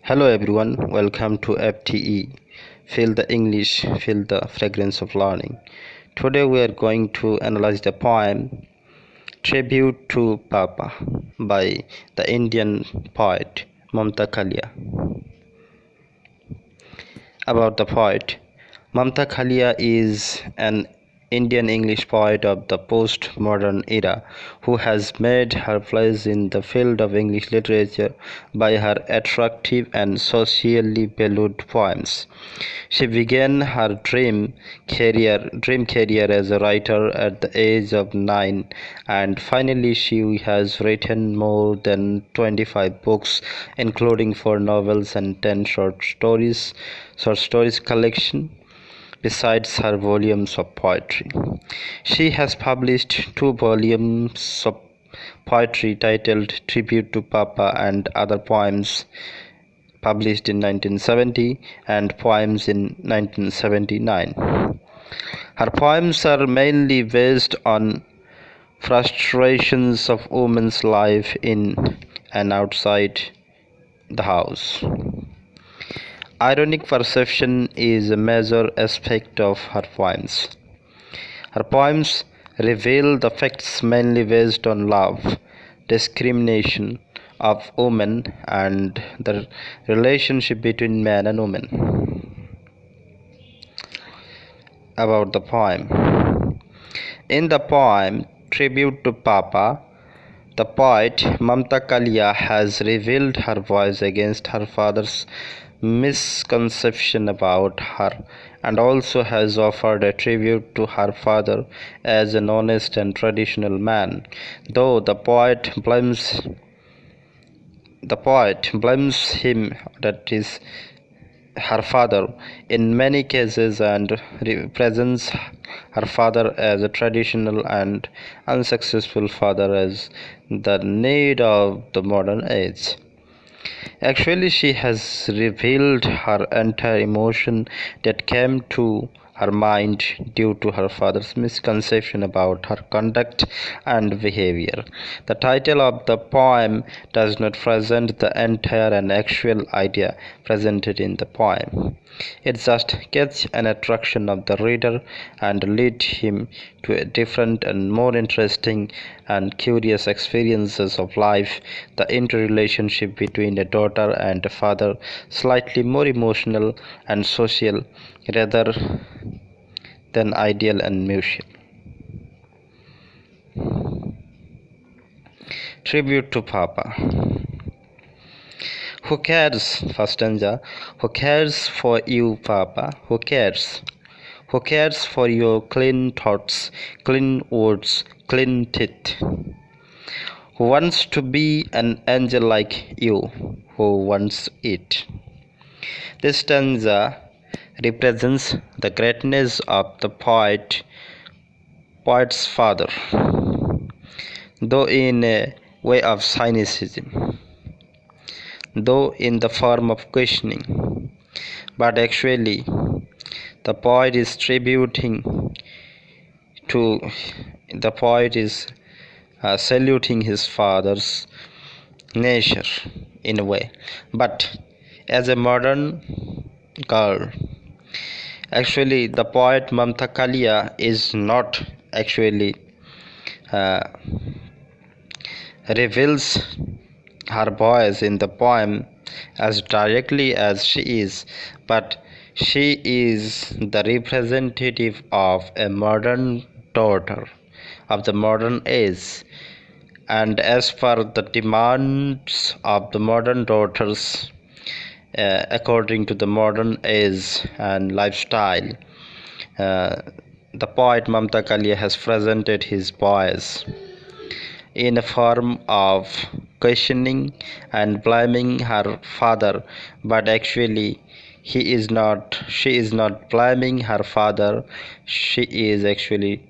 Hello everyone, welcome to FTE. Feel the English, feel the fragrance of learning. Today we are going to analyze the poem Tribute to Papa by the Indian poet Mamta Kalia. About the poet, Mamta Kalia is an Indian English poet of the post-modern era who has made her place in the field of English literature by her attractive and socially valued poems. She began her dream career as a writer at the age of 9, and finally she has written more than 25 books, including 4 novels and 10 short stories collection besides her volumes of poetry. She has published 2 volumes of poetry titled Tribute to Papa and Other Poems, published in 1970, and Poems in 1979. Her poems are mainly based on frustrations of women's life in and outside the house. Ironic perception is a major aspect of her poems. Her poems reveal the facts mainly based on love, discrimination of women, and the relationship between man and woman. About the poem. In the poem Tribute to Papa, the poet Mamta Kalia has revealed her voice against her father's misconception about her, and also has offered a tribute to her father as an honest and traditional man, though the poet blames him, that is her father, in many cases, and represents her father as a traditional and unsuccessful father as the need of the modern age. Actually, she has revealed her entire emotion that came to her mind due to her father's misconception about her conduct and behavior. The title of the poem does not present the entire and actual idea presented in the poem. It just gets an attraction of the reader and lead him to a different and more interesting and curious experiences of life, the interrelationship between a daughter and a father, slightly more emotional and social rather than ideal and mutual. Tribute to Papa. Who cares? First stanza. Who cares for you, Papa? Who cares? Who cares for your clean thoughts, clean words, clean teeth? Who wants to be an angel like you? Who wants it? This stanza represents the greatness of the poet's father, though in a way of cynicism, though in the form of questioning, but actually the poet is saluting his father's nature in a way, but as a modern girl. Actually, the poet Mamta Kalia is not actually reveals her voice in the poem as directly as she is, but she is the representative of a modern daughter of the modern age, and as per the demands of the modern daughters, according to the modern age and lifestyle, the poet Mamta Kalia has presented his voice in a form of questioning and blaming her father, but actually she is not blaming her father. She is actually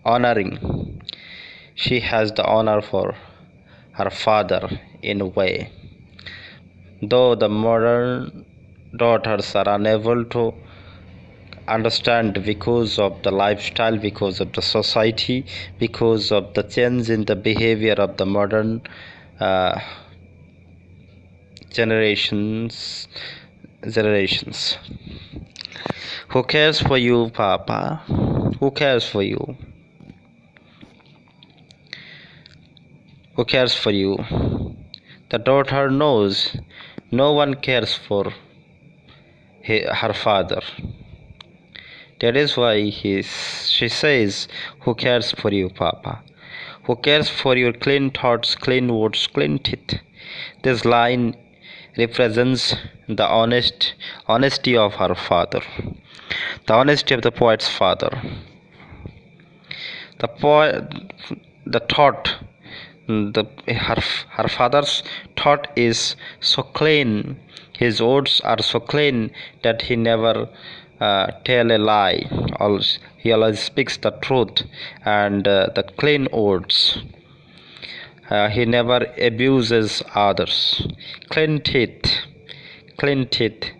honoring. She has the honor for her father in a way, though the modern daughters are unable to understand because of the lifestyle, because of the society, because of the change in the behavior of the modern generations. Who cares for you, Papa? Who cares for you? Who cares for you? The daughter knows no one cares for her father. That is why she says, who cares for you, Papa? Who cares for your clean thoughts, clean words, clean teeth? This line represents the honesty of her father, the honesty of the poet's father. The poet, the thought, her father's thought is so clean. His words are so clean that he never tell a lie. He always speaks the truth and the clean words. He never abuses others. Clean teeth. Clean teeth.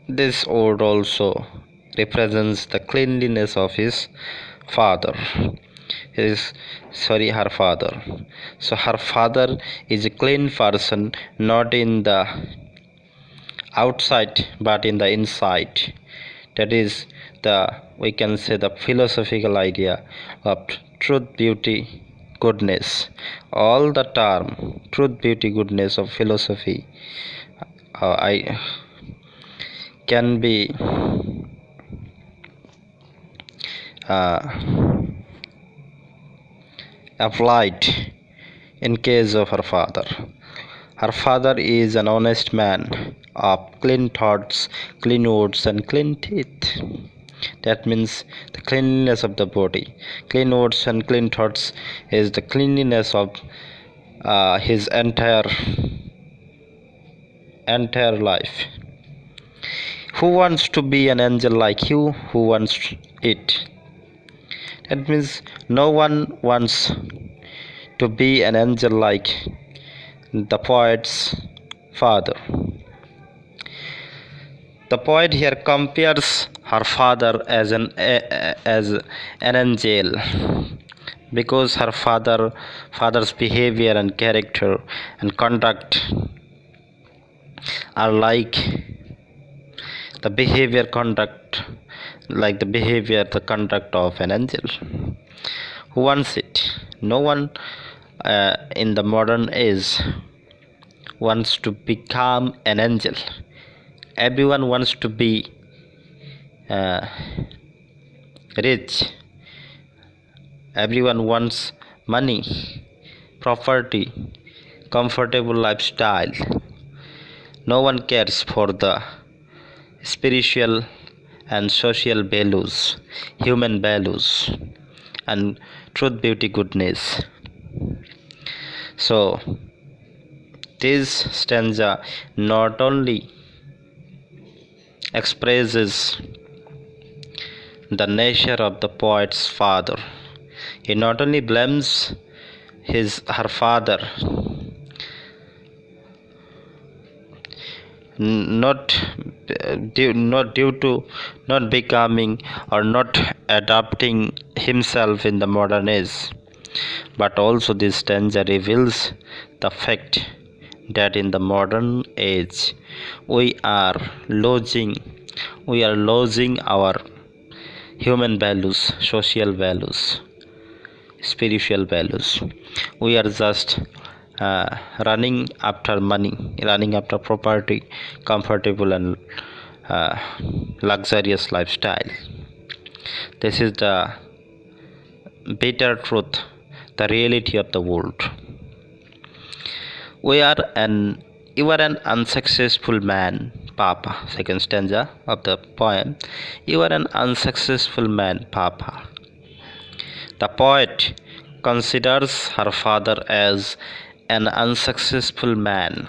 This word also represents the cleanliness of his father. Her father. So her father is a clean person, not in the outside but in the inside. That is we can say the philosophical idea of truth, beauty, goodness. All the term truth, beauty, goodness of philosophy I can be applied in case of her father. Her father is an honest man of clean thoughts, clean words, and clean teeth. That means the cleanliness of the body. Clean words and clean thoughts is the cleanliness of his entire life. Who wants to be an angel like you? Who wants it? That means no one wants to be an angel like the poet's father. The poet here compares her father as an angel because her father's behavior and character and conduct are like the conduct of an angel. Who wants it? No one in the modern age wants to become an angel. Everyone wants to be rich. Everyone wants money, property, comfortable lifestyle. No one cares for the spiritual and social values, human values, and truth, beauty, goodness. So this stanza not only expresses the nature of the poet's father, he not only blames her father not due to not becoming or not adapting himself in the modern age, but also this stanza reveals the fact that in the modern age we are losing our human values, social values, spiritual values. We are just running after money, running after property, comfortable and luxurious lifestyle. This is the bitter truth, the reality of the world. You are an unsuccessful man, Papa. Second stanza of the poem. You are an unsuccessful man, Papa. The poet considers her father as an unsuccessful man,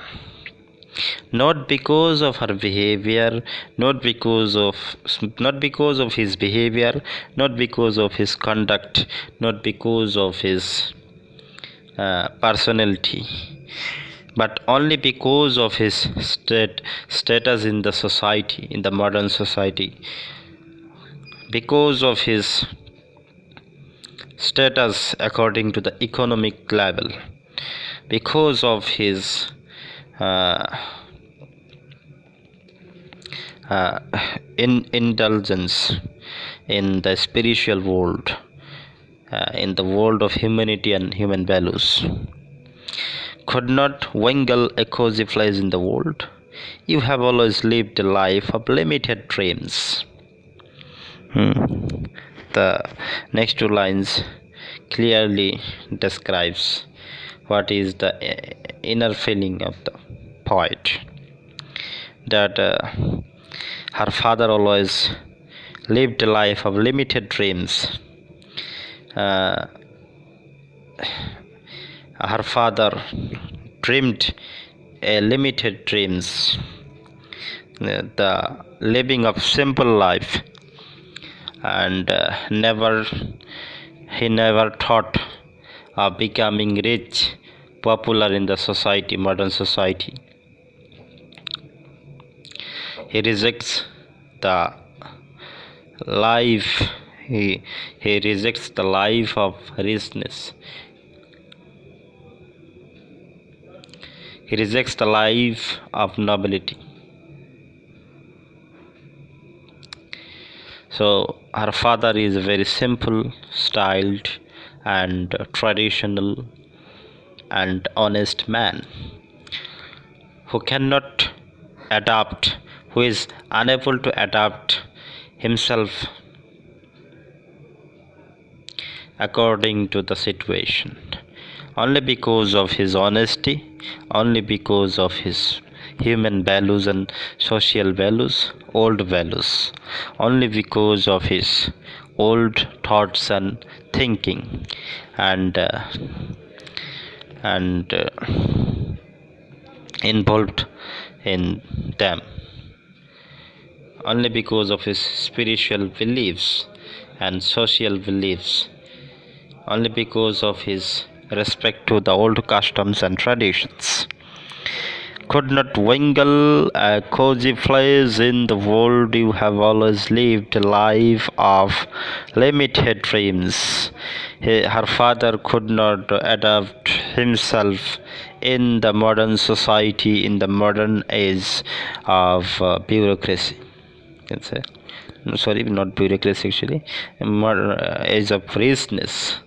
not because of her behavior, not because of his behavior, not because of his conduct, not because of his personality, but only because of his status in the society, in the modern society, because of his status according to the economic level, because of his uh, uh, indulgence in the spiritual world, in the world of humanity and human values. Could not wangle a cozy place in the world. You have always lived a life of limited dreams. The next two lines clearly describes what is the inner feeling of the poet, that her father always lived a life of limited dreams. Her father dreamed a limited dreams, the living of simple life, and he never thought of becoming rich, popular in the society, modern society. He rejects the life. He rejects the life of richness. He rejects the life of nobility. So her father is a very simple, styled, and traditional and honest man who cannot adapt, who is unable to adapt himself according to the situation, only because of his honesty, only because of his human values and social values, old values, only because of his old thoughts and thinking, and and involved in them, only because of his spiritual beliefs and social beliefs, only because of his respect to the old customs and traditions. Could not wangle a cozy place in the world. You have always lived a life of limited dreams. Her father could not adapt himself in the modern society, in the modern age of bureaucracy. You can say, no, sorry, not bureaucracy actually, modern age of richness,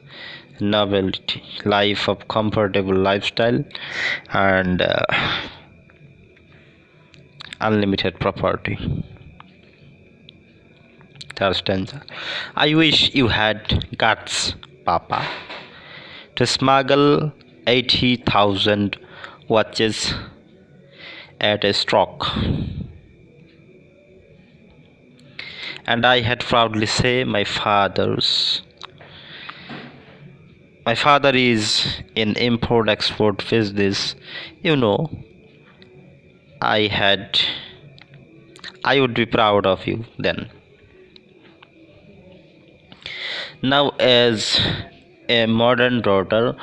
novelty, life of comfortable lifestyle, and unlimited property. Third stanza. I wish you had guts, Papa, to smuggle 80,000 watches at a stroke. And I had proudly say my father is in import export business. I would be proud of you then. Now, as a modern daughter,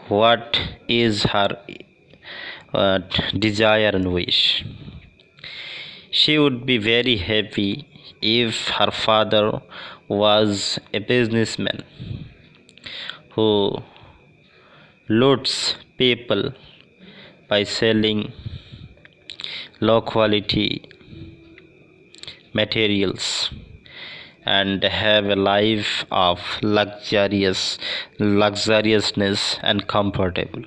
what is her uh, desire and wish? She would be very happy if her father was a businessman who loots people by selling low quality materials and have a life of luxuriousness and comfortable.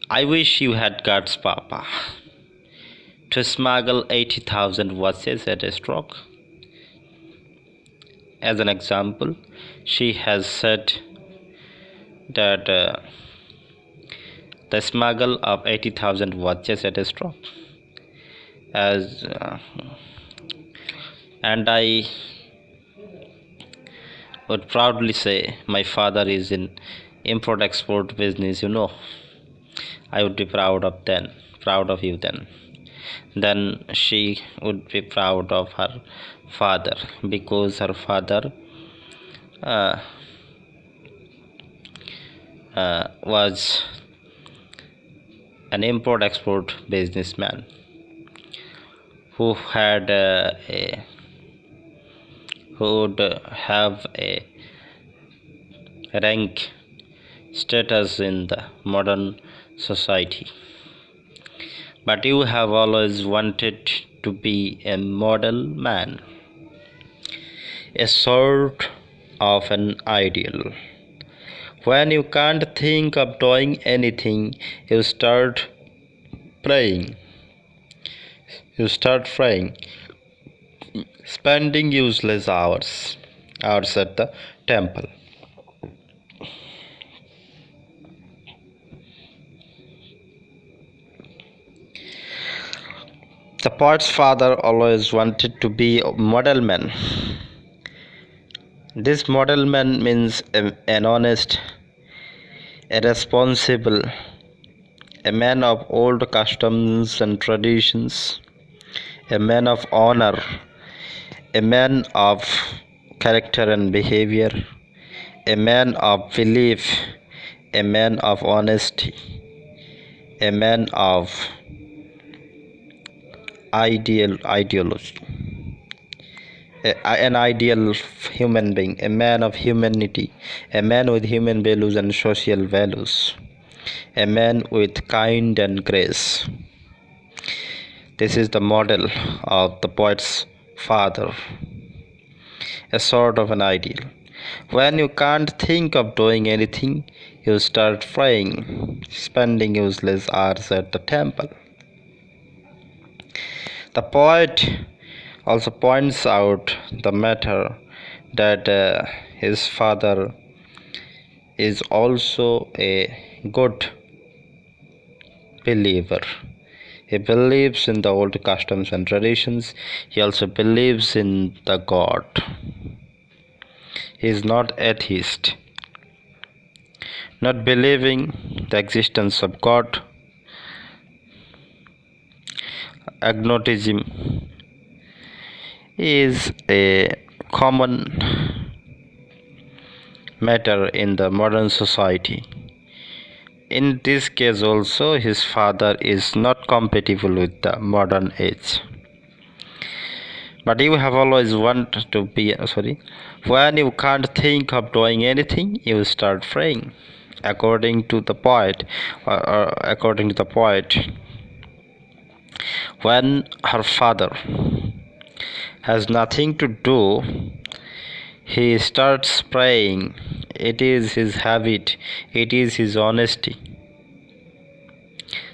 I wish you had guts, Papa, to smuggle 80,000 watches at a stroke. As an example, she has said that the smuggle of 80,000 watches at a stroke. And I would proudly say my father is in import export business. I would be proud of you then. Then she would be proud of her father, because her father was an import export businessman who had who would have a rank status in the modern society. But you have always wanted to be a model man, a sort of an ideal. When you can't think of doing anything, you start praying. You start praying, spending useless hours at the temple. The poet's father always wanted to be a model man. This model man means an honest, a responsible, a man of old customs and traditions, a man of honor, a man of character and behavior, a man of belief, a man of honesty, a man of ideology, an ideal human being, a man of humanity, a man with human values and social values, a man with kind and grace. This is the model of the poet's father, a sort of an ideal. When you can't think of doing anything, you start praying, spending useless hours at the temple. The poet also points out the matter that his father is also a good believer. He believes in the old customs and traditions. He also believes in the God. He is not atheist. Not believing the existence of God, agnosticism is a common matter in the modern society. In this case also, his father is not compatible with the modern age. But you have always wanted to be when you can't think of doing anything, you start praying. According to the poet, when her father has nothing to do, he starts praying. It is his habit, it is his honesty.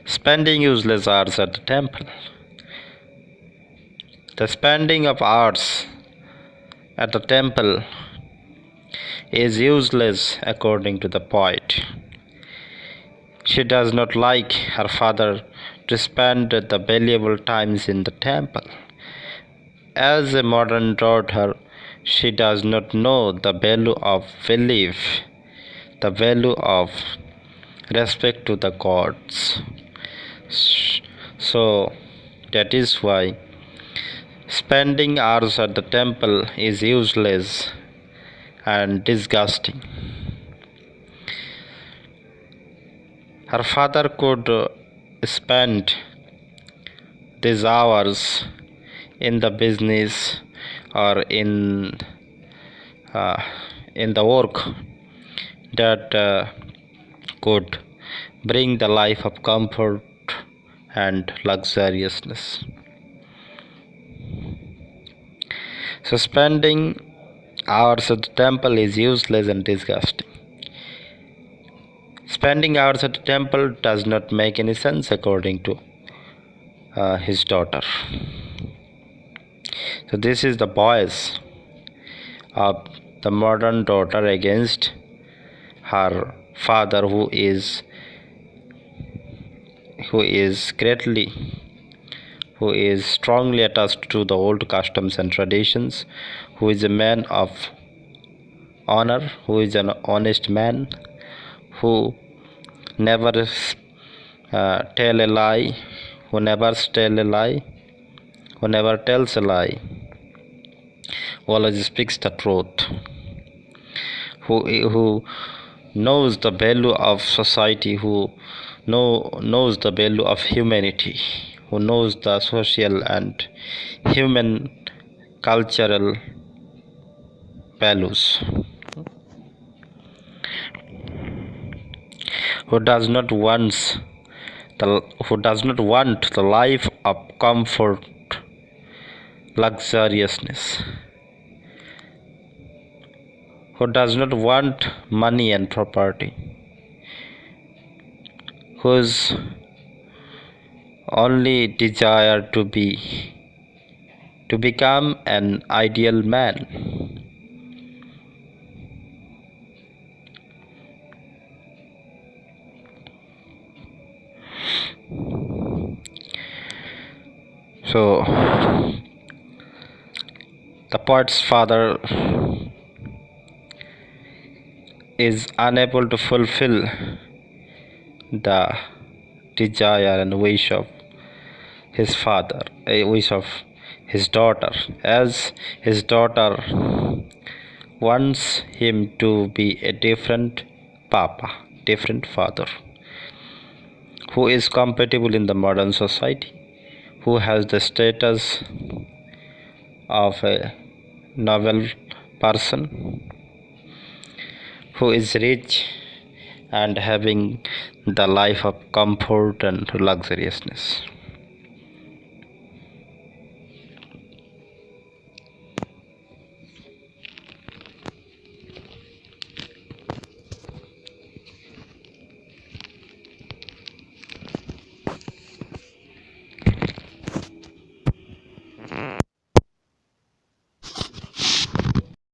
Spending useless hours at the temple. The spending of hours at the temple is useless according to the poet. She does not like her father to spend the valuable times in the temple. As a modern daughter, she does not know the value of belief, the value of respect to the gods. So that is why spending hours at the temple is useless and disgusting. Her father could spend these hours in the business or in the work that could bring the life of comfort and luxuriousness. So spending hours at the temple is useless and disgusting. Spending hours at the temple does not make any sense according to his daughter. So this is the voice of the modern daughter against her father, who is strongly attached to the old customs and traditions, who is a man of honor, who is an honest man, who never tell a lie, who never tell a lie, who never tells a lie, who always speaks the truth, who knows the value of society, who knows the value of humanity, who knows the social and human cultural values. who does not wants who does not want the life of comfort, luxuriousness, who does not want money and property, whose only desire to become an ideal man. So the poet's father is unable to fulfill the desire and wish of his father, a wish of his daughter, as his daughter wants him to be a different papa, different father, who is compatible in the modern society, who has the status of a noble person, who is rich and having the life of comfort and luxuriousness.